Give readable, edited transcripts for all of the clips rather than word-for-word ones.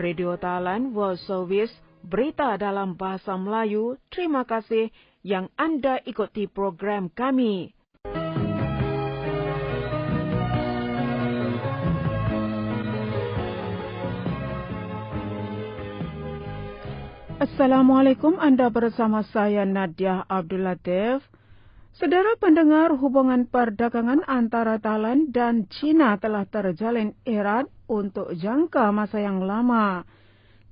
Radio Thailand World Service, berita dalam bahasa Melayu. Terima kasih yang Anda ikuti program kami. Assalamualaikum, Anda bersama saya Nadia Abdul Latif. Saudara pendengar, hubungan perdagangan antara Thailand dan China telah terjalin erat untuk jangka masa yang lama.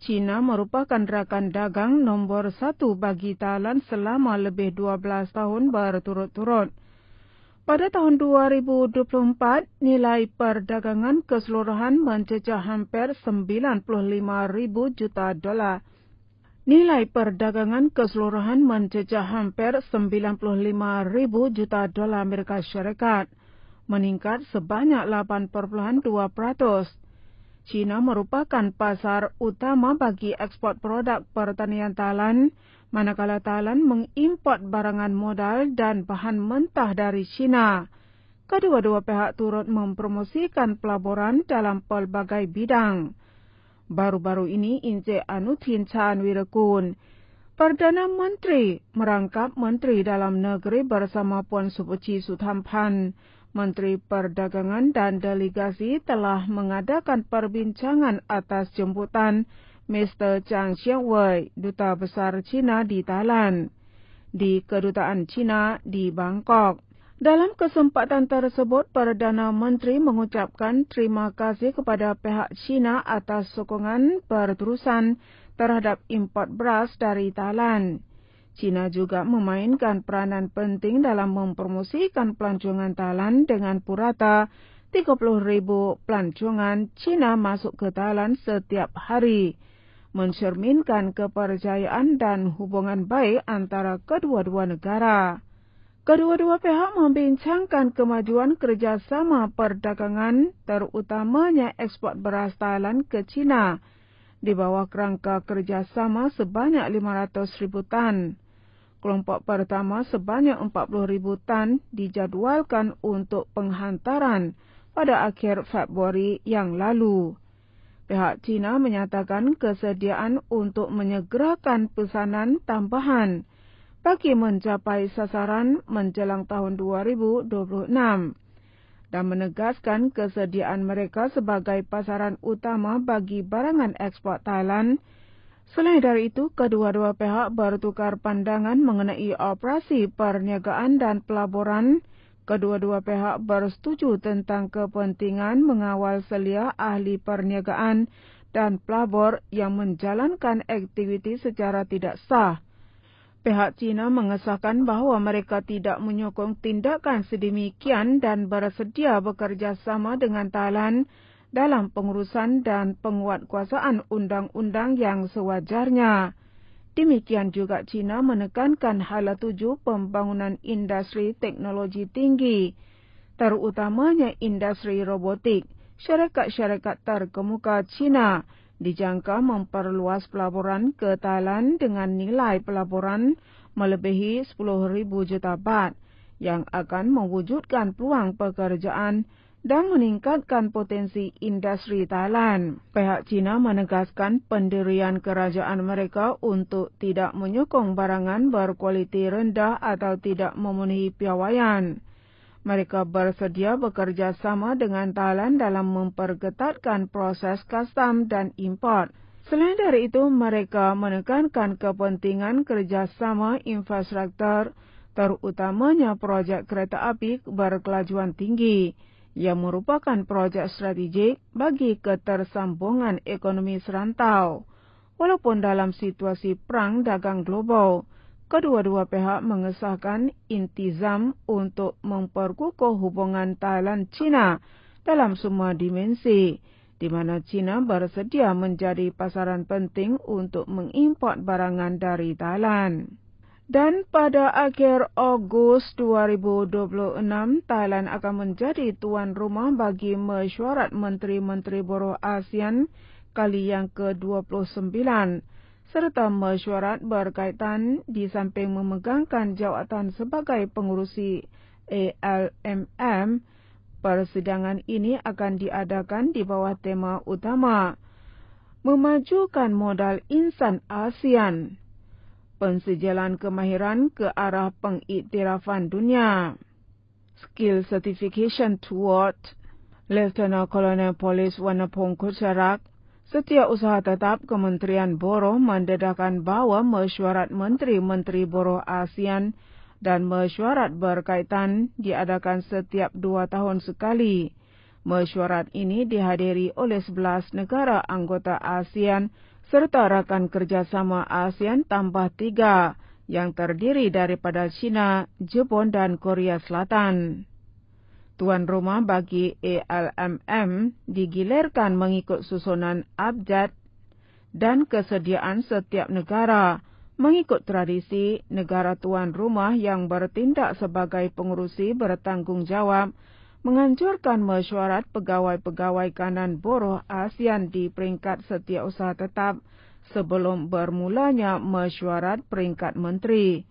China merupakan rakan dagang nombor 1 bagi Thailand selama lebih 12 tahun berturut-turut. Pada tahun 2024, nilai perdagangan keseluruhan mencecah hampir 95,000 juta dolar. Nilai perdagangan keseluruhan mencecah hampir 95,000 juta dolar Amerika Syarikat, meningkat sebanyak 8,2%. China merupakan pasar utama bagi ekspor produk pertanian Thailand, manakala Thailand mengimport barangan modal dan bahan mentah dari China. Kedua-dua pihak turut mempromosikan pelaburan dalam pelbagai bidang. Baru-baru ini, Encik Anutin Chan Wirakul, Perdana Menteri, merangkap Menteri Dalam Negeri bersama Puan Supuji Suthampan, Menteri Perdagangan dan Delegasi telah mengadakan perbincangan atas jemputan Mr. Zhang Xiangwei, Duta Besar China di Thailand, di Kedutaan China di Bangkok. Dalam kesempatan tersebut, Perdana Menteri mengucapkan terima kasih kepada pihak China atas sokongan berterusan terhadap import beras dari Thailand. China juga memainkan peranan penting dalam mempromosikan pelancongan Thailand dengan purata 30,000 pelancongan China masuk ke Thailand setiap hari, mencerminkan kepercayaan dan hubungan baik antara kedua-dua negara. Kedua-dua pihak membincangkan kemajuan kerjasama perdagangan, terutamanya ekspor beras Thailand ke China, di bawah kerangka kerjasama sebanyak 500,000 tan. Kelompok pertama sebanyak 40,000 tan dijadualkan untuk penghantaran pada akhir Februari yang lalu. Pihak China menyatakan kesediaan untuk menyegerakan pesanan tambahan bagi mencapai sasaran menjelang tahun 2026 dan menegaskan kesediaan mereka sebagai pasaran utama bagi barangan ekspor Thailand. Selain dari itu, kedua-dua pihak bertukar pandangan mengenai operasi perniagaan dan pelaburan. Kedua-dua pihak bersetuju tentang kepentingan mengawal selia ahli perniagaan dan pelabur yang menjalankan aktiviti secara tidak sah. Pihak China mengesahkan bahawa mereka tidak menyokong tindakan sedemikian dan bersedia bekerjasama dengan Thailand dalam pengurusan dan penguatkuasaan undang-undang yang sewajarnya. Demikian juga China menekankan hala tuju pembangunan industri teknologi tinggi, terutamanya industri robotik. Syarikat-syarikat terkemuka China dijangka memperluas pelaburan ke Thailand dengan nilai pelaburan melebihi 10,000 juta baht yang akan mewujudkan peluang pekerjaan dan meningkatkan potensi industri Thailand. Pihak China menegaskan pendirian kerajaan mereka untuk tidak menyokong barangan berkualiti rendah atau tidak memenuhi piawaian. Mereka bersedia bekerja sama dengan Thailand dalam memperketatkan proses custom dan import. Selain dari itu, mereka menekankan kepentingan kerjasama infrastruktur, terutamanya projek kereta api berkelajuan tinggi, yang merupakan projek strategik bagi ketersambungan ekonomi serantau. Walaupun dalam situasi perang dagang global, kedua-dua pihak mengesahkan intizam untuk memperkukuh hubungan Thailand-China dalam semua dimensi, di mana China bersedia menjadi pasaran penting untuk mengimport barangan dari Thailand. Dan pada akhir Ogos 2026, Thailand akan menjadi tuan rumah bagi mesyuarat Menteri-Menteri Buruh ASEAN kali yang ke-29, serta mesyuarat berkaitan di samping memegangkan jawatan sebagai pengurusi ALMM. Persidangan ini akan diadakan di bawah tema utama memajukan modal insan ASEAN, pensejalan kemahiran ke arah pengiktirafan dunia, skill certification toward Lieutenant Colonel Polis Wanapong Kutsarak, Setiausaha Tetap Kementerian Buruh mendedahkan bahawa mesyuarat Menteri-Menteri Buruh ASEAN dan mesyuarat berkaitan diadakan setiap 2 tahun sekali. Mesyuarat ini dihadiri oleh 11 negara anggota ASEAN serta rakan kerjasama ASEAN tambah 3 yang terdiri daripada China, Jepun dan Korea Selatan. Tuan rumah bagi ALMM digilirkan mengikut susunan abjad dan kesediaan setiap negara mengikut tradisi negara tuan rumah yang bertindak sebagai pengurusi bertanggungjawab menganjurkan mesyuarat pegawai-pegawai kanan buruh ASEAN di peringkat setiausaha tetap sebelum bermulanya mesyuarat peringkat menteri.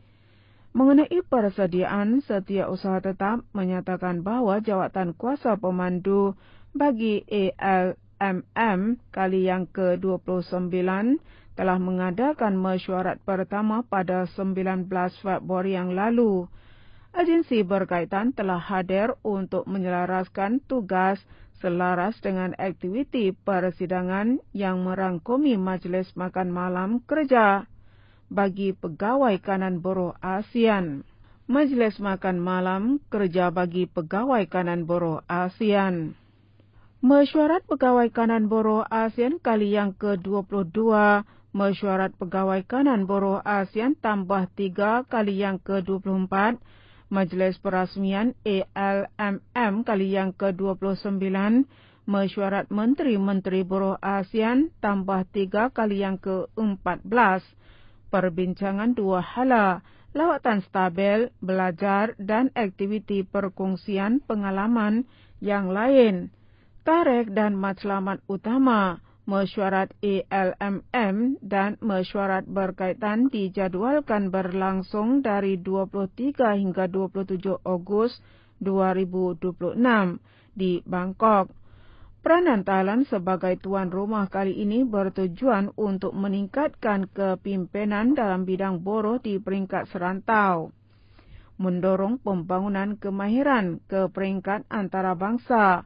Mengenai persediaan, Setiausaha Tetap menyatakan bahawa jawatan kuasa pemandu bagi ALMM kali yang ke-29 telah mengadakan mesyuarat pertama pada 19 Februari yang lalu. Agensi berkaitan telah hadir untuk menyelaraskan tugas selaras dengan aktiviti persidangan yang merangkumi Majlis Makan Malam Kerja bagi pegawai kanan buruh ASEAN. Majlis Makan Malam Kerja bagi pegawai kanan buruh ASEAN. Mesyuarat pegawai kanan buruh ASEAN kali yang ke-22, mesyuarat pegawai kanan buruh ASEAN tambah 3 kali yang ke-24, Majlis Perasmian ALMM kali yang ke-29, mesyuarat Menteri-Menteri Buruh ASEAN tambah 3 kali yang ke-14, perbincangan 2 hala, lawatan stabil, belajar dan aktiviti perkongsian pengalaman yang lain, tarikh dan matlamat utama. Mesyuarat ALMM dan mesyuarat berkaitan dijadualkan berlangsung dari 23 hingga 27 Ogos 2026 di Bangkok. Peranan Thailand sebagai tuan rumah kali ini bertujuan untuk meningkatkan kepimpinan dalam bidang buruh di peringkat serantau, mendorong pembangunan kemahiran ke peringkat antarabangsa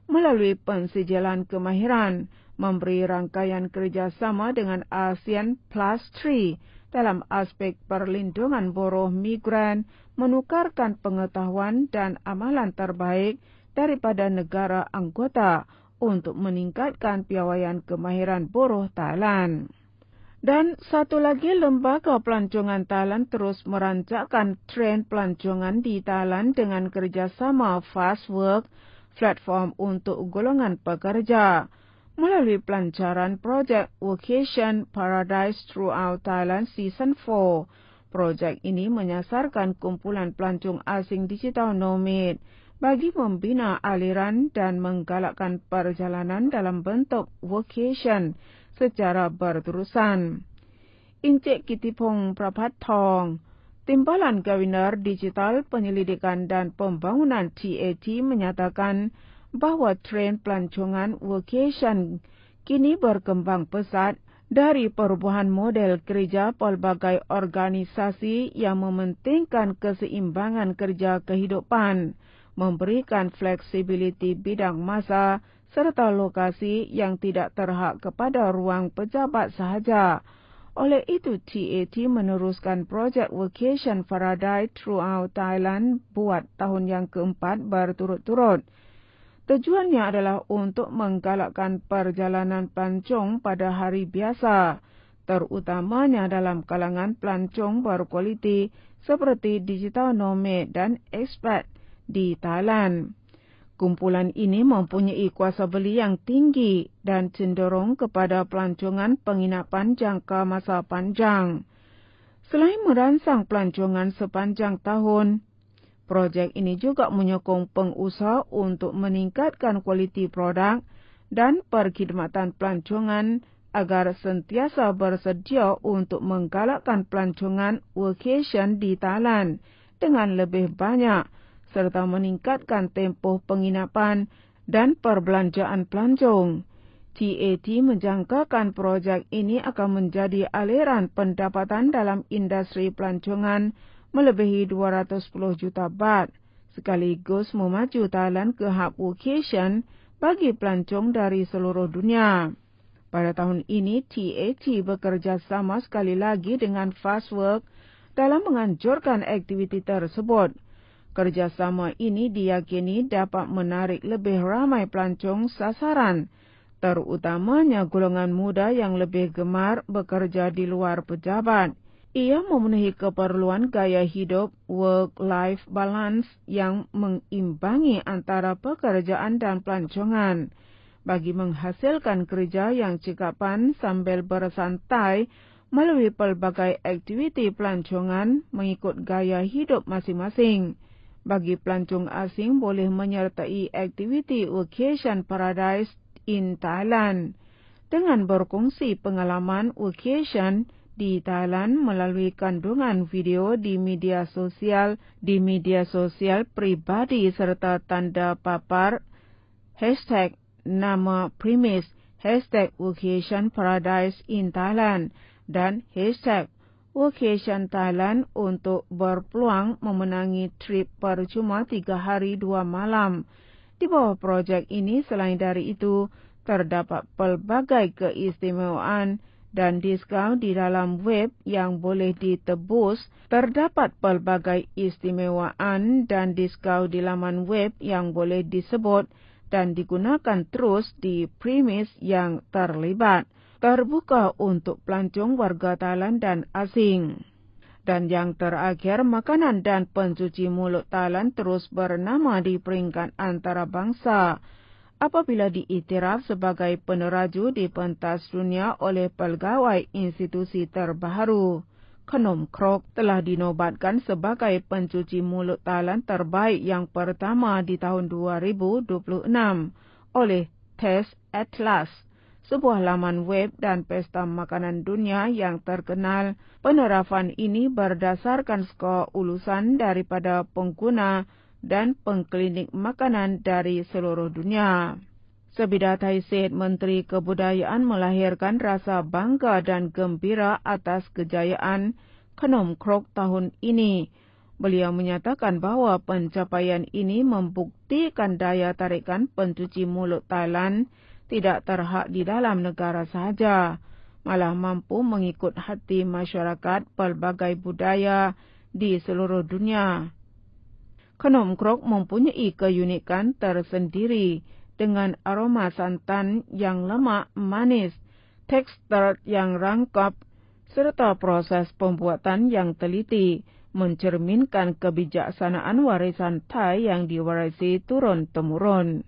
melalui pensejalan kemahiran, memberi rangkaian kerjasama dengan ASEAN Plus 3 dalam aspek perlindungan buruh migran, menukarkan pengetahuan dan amalan terbaik daripada negara anggota untuk meningkatkan piawaian kemahiran buruh Thailand. Dan satu lagi, Lembaga Pelancongan Thailand terus merancangkan tren pelancongan di Thailand dengan kerjasama Fast Work, platform untuk golongan pekerja, melalui pelancaran projek Vocation Paradise Throughout Thailand Season 4. Projek ini menyasarkan kumpulan pelancong asing digital nomad bagi membina aliran dan menggalakkan perjalanan dalam bentuk vocation secara berterusan. Encik Kittipong Prapattong, Timbalan Gawiner Digital Penyelidikan dan Pembangunan TAT menyatakan bahawa tren pelancongan vocation kini berkembang pesat dari perubahan model kerja pelbagai organisasi yang mementingkan keseimbangan kerja kehidupan, memberikan fleksibiliti bidang masa serta lokasi yang tidak terhad kepada ruang pejabat sahaja. Oleh itu, TAT meneruskan projek Vocation Paradise Throughout Thailand buat tahun yang keempat berturut-turut. Tujuannya adalah untuk menggalakkan perjalanan pelancong pada hari biasa, terutamanya dalam kalangan pelancong berkualiti seperti digital nomad dan expat di Thailand. Kumpulan ini mempunyai kuasa beli yang tinggi dan cenderung kepada pelancongan penginapan jangka masa panjang. Selain merangsang pelancongan sepanjang tahun, projek ini juga menyokong pengusaha untuk meningkatkan kualiti produk dan perkhidmatan pelancongan agar sentiasa bersedia untuk menggalakkan pelancongan vocation di Thailand dengan lebih banyak serta meningkatkan tempoh penginapan dan perbelanjaan pelancong. TAT menjangkakan projek ini akan menjadi aliran pendapatan dalam industri pelancongan melebihi 210 juta baht, sekaligus memacu Thailand ke hub vocation bagi pelancong dari seluruh dunia. Pada tahun ini, TAT bekerja sama sekali lagi dengan Fastwork dalam menganjurkan aktiviti tersebut. Kerjasama ini diyakini dapat menarik lebih ramai pelancong sasaran, terutamanya golongan muda yang lebih gemar bekerja di luar pejabat. Ia memenuhi keperluan gaya hidup work-life balance yang mengimbangi antara pekerjaan dan pelancongan, bagi menghasilkan kerja yang cekapan sambil bersantai melalui pelbagai aktiviti pelancongan mengikut gaya hidup masing-masing. Bagi pelancong asing boleh menyertai aktiviti Vacation Paradise in Thailand dengan berkongsi pengalaman vacation di Thailand melalui kandungan video di media sosial pribadi serta tanda papar hashtag nama premis, hashtag Vacation Paradise in Thailand dan hashtag Vacation Thailand untuk berpeluang memenangi trip percuma 3 hari 2 malam. Di bawah projek ini, selain dari itu, terdapat pelbagai keistimewaan dan diskaun di dalam web yang boleh ditebus. Terdapat pelbagai istimewaan dan diskaun di laman web yang boleh disebut dan digunakan terus di premis yang terlibat. Terbuka untuk pelancong warga Thailand dan asing. Dan yang terakhir, makanan dan pencuci mulut Thailand terus bernama di peringkat antarabangsa apabila diiktiraf sebagai peneraju di pentas dunia oleh pelgawai institusi terbaru. Phnom Krok telah dinobatkan sebagai pencuci mulut Thailand terbaik yang pertama di tahun 2026 oleh Taste Atlas, sebuah laman web dan pesta makanan dunia yang terkenal. Penerapan ini berdasarkan skor ulusan daripada pengguna dan pengklinik makanan dari seluruh dunia. Sabida Thaisit, Menteri Kebudayaan melahirkan rasa bangga dan gembira atas kejayaan Phnom Krok tahun ini. Beliau menyatakan bahawa pencapaian ini membuktikan daya tarikan pencuci mulut Thailand tidak terhad di dalam negara sahaja, malah mampu mengikut hati masyarakat pelbagai budaya di seluruh dunia. Phnom Krok mempunyai keunikan tersendiri dengan aroma santan yang lemak manis, tekstur yang rangkap, serta proses pembuatan yang teliti, mencerminkan kebijaksanaan warisan Thai yang diwarisi turun-temurun.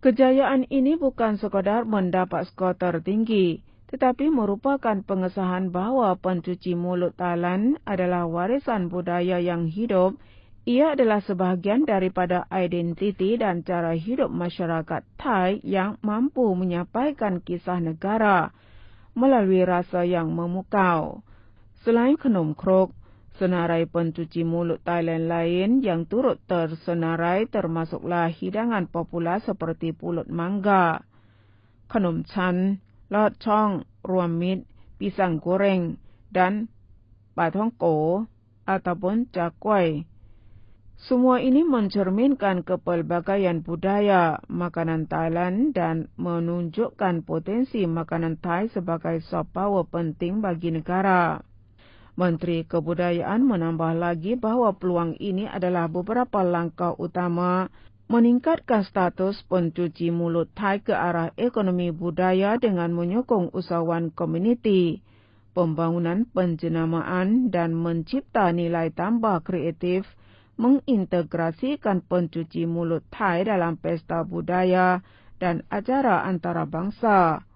Kejayaan ini bukan sekadar mendapat skor tertinggi, tetapi merupakan pengesahan bahawa pencuci mulut Thailand adalah warisan budaya yang hidup. Ia adalah sebahagian daripada identiti dan cara hidup masyarakat Thai yang mampu menyampaikan kisah negara melalui rasa yang memukau. Selain Phnom Krok, senarai pencuci mulut Thailand lain yang turut tersenarai termasuklah hidangan popular seperti pulut mangga, Khnom Chan, lod chong, ruamit, pisang goreng, dan patongko ataupun cakwai. Semua ini mencerminkan kepelbagaian budaya makanan Thailand dan menunjukkan potensi makanan Thai sebagai soft power penting bagi negara. Menteri Kebudayaan menambah lagi bahawa peluang ini adalah beberapa langkah utama meningkatkan status pencuci mulut Thai ke arah ekonomi budaya dengan menyokong usahawan komuniti, pembangunan penjenamaan dan mencipta nilai tambah kreatif, mengintegrasikan pencuci mulut Thai dalam pesta budaya dan acara antarabangsa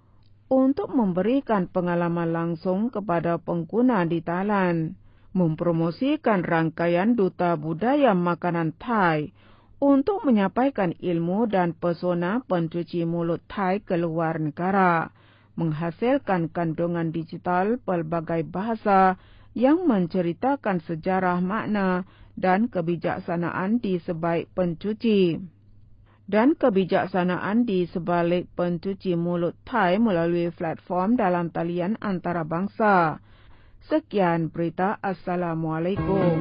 untuk memberikan pengalaman langsung kepada pengguna di Thailand, mempromosikan rangkaian duta budaya makanan Thai untuk menyampaikan ilmu dan pesona pencuci mulut Thai ke luar negara, menghasilkan kandungan digital pelbagai bahasa yang menceritakan sejarah makna dan kebijaksanaan di sebaik pencuci. dan kebijaksanaan di sebalik pencuci mulut Thai melalui platform dalam talian antarabangsa. Sekian berita. Assalamualaikum.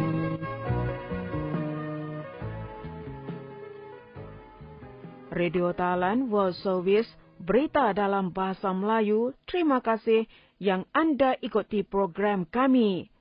Radio Thailand World Service, berita dalam bahasa Melayu. Terima kasih yang Anda ikuti program kami.